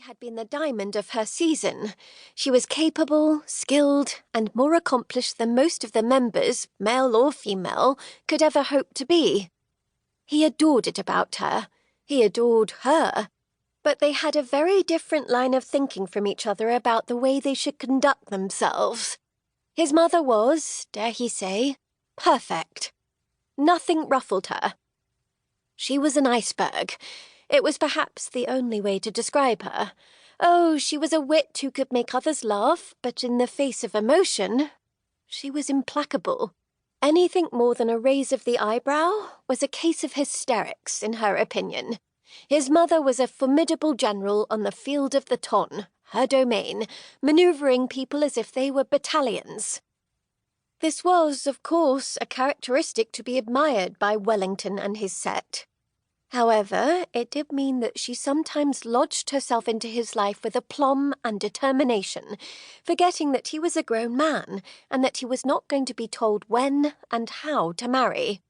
had been the diamond of her season. She was capable, skilled, and more accomplished than most of the members, male or female, could ever hope to be. He adored it about her. He adored her. But they had a very different line of thinking from each other about the way they should conduct themselves. His mother was, dare he say, perfect. Nothing ruffled her. She was an iceberg. It was perhaps the only way to describe her. Oh, she was a wit who could make others laugh, but in the face of emotion, she was implacable. Anything more than a raise of the eyebrow was a case of hysterics, in her opinion. His mother was a formidable general on the field of the ton, her domain, manoeuvring people as if they were battalions. This was, of course, a characteristic to be admired by Wellington and his set. However, it did mean that she sometimes lodged herself into his life with aplomb and determination, forgetting that he was a grown man, and that he was not going to be told when and how to marry.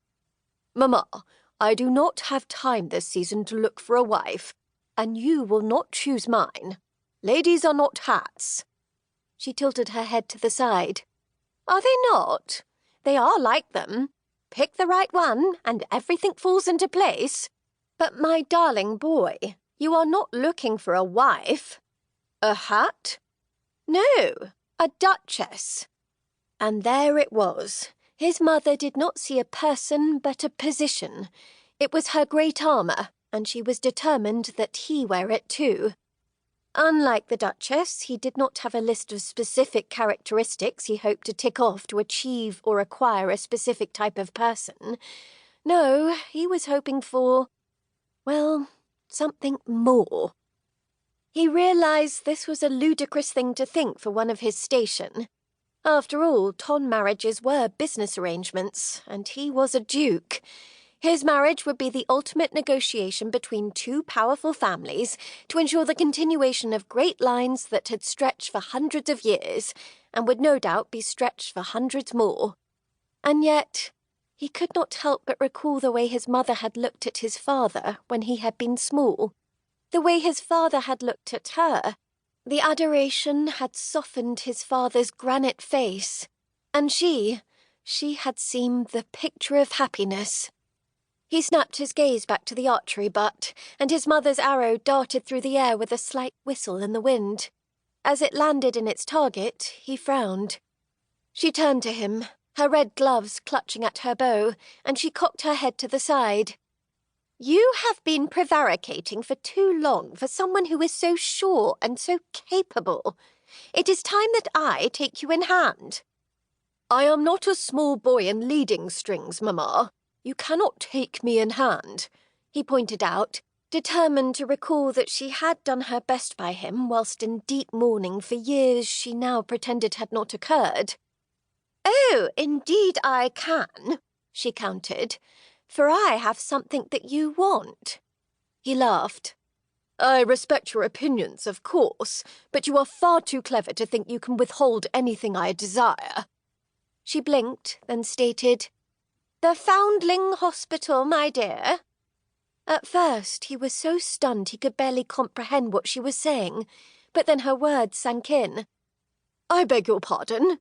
"Mamma, I do not have time this season to look for a wife, and you will not choose mine. Ladies are not hats." She tilted her head to the side. "Are they not? They are like them. Pick the right one, and everything falls into place. But, my darling boy, you are not looking for a wife." "A hat?" "No, a duchess." And there it was. His mother did not see a person but a position. It was her great armour, and she was determined that he wear it too. Unlike the Duchess, he did not have a list of specific characteristics he hoped to tick off to achieve or acquire a specific type of person. No, he was hoping for, well, something more. He realised this was a ludicrous thing to think for one of his station. After all, ton marriages were business arrangements, and he was a duke. His marriage would be the ultimate negotiation between two powerful families to ensure the continuation of great lines that had stretched for hundreds of years, and would no doubt be stretched for hundreds more. And yet, he could not help but recall the way his mother had looked at his father when he had been small, the way his father had looked at her. The adoration had softened his father's granite face, and she had seemed the picture of happiness. He snapped his gaze back to the archery butt, and his mother's arrow darted through the air with a slight whistle in the wind. As it landed in its target, he frowned. She turned to him, her red gloves clutching at her bow, and she cocked her head to the side. "You have been prevaricating for too long for someone who is so sure and so capable. It is time that I take you in hand." "I am not a small boy in leading strings, Mamma. You cannot take me in hand," he pointed out, determined to recall that she had done her best by him whilst in deep mourning for years she now pretended had not occurred. "Oh, indeed I can," she countered, "for I have something that you want." He laughed. "I respect your opinions, of course, but you are far too clever to think you can withhold anything I desire." She blinked, then stated, "The Foundling Hospital, my dear." At first, he was so stunned he could barely comprehend what she was saying, but then her words sank in. "I beg your pardon."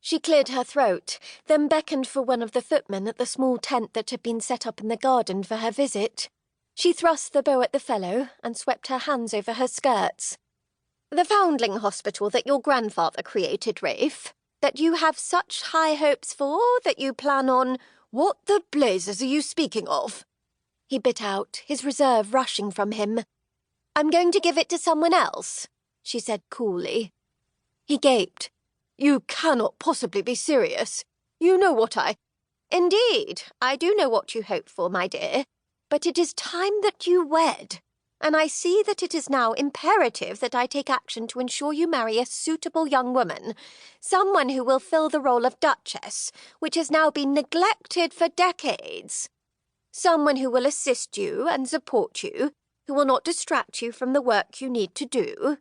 She cleared her throat, then beckoned for one of the footmen at the small tent that had been set up in the garden for her visit. She thrust the bow at the fellow and swept her hands over her skirts. "The Foundling Hospital that your grandfather created, Rafe, that you have such high hopes for, that you plan on—" "What the blazes are you speaking of?" he bit out, his reserve rushing from him. "I'm going to give it to someone else," she said coolly. He gaped. "You cannot possibly be serious. You know what I—" "Indeed, I do know what you hope for, my dear. But it is time that you wed, and I see that it is now imperative that I take action to ensure you marry a suitable young woman, someone who will fill the role of Duchess, which has now been neglected for decades. Someone who will assist you and support you, who will not distract you from the work you need to do."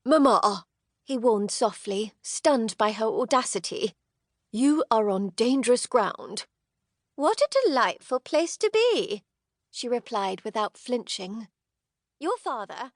"Mamma," he warned softly, stunned by her audacity, "you are on dangerous ground." "What a delightful place to be," she replied without flinching. "Your father,